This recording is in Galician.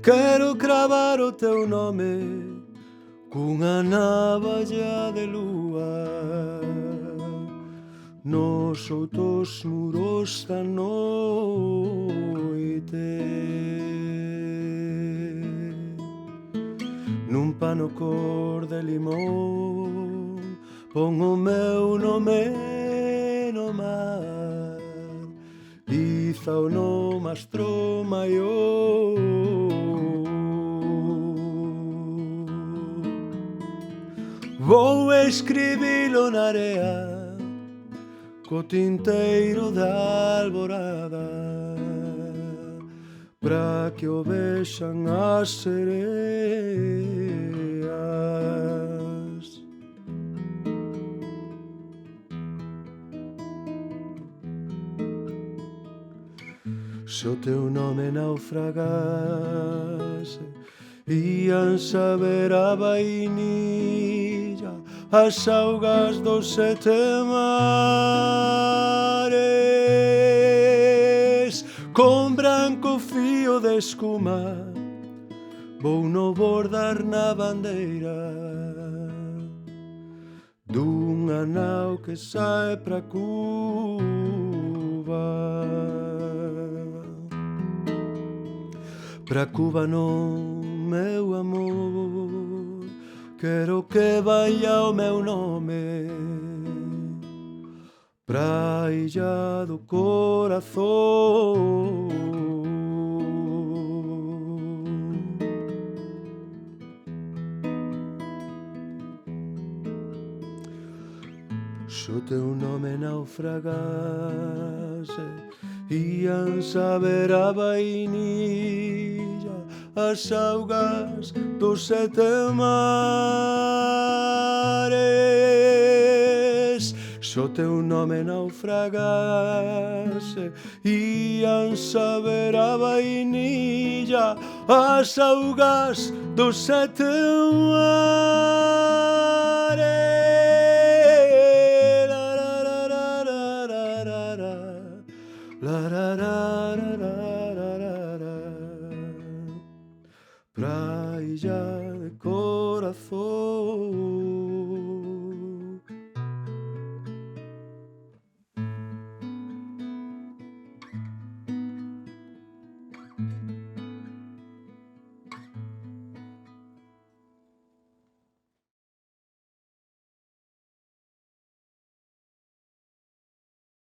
Quero cravar o teu nome cunha navalla de lúa nos outros muros da noite. Nun pano cor de limón pon o meu nome no mar, izao no mastro maior. Vou escribilo na area co tinteiro da alborada pra que o vexan as sereas. Se o teu nome naufragase, ian saber a vainilla as augas dos sete mares. Con branco fío de escuma vou no bordar na bandeira dunha nau que sae pra Cuba. Pra Cuba non, meu amor, quero que vaya o meu nome pra illa do corazón. Se o teu nome naufragase, ian saber a vainilla as augas dos sete mares. Se o teu nome naufragase, ian saber a vainilla as augas dos sete mares.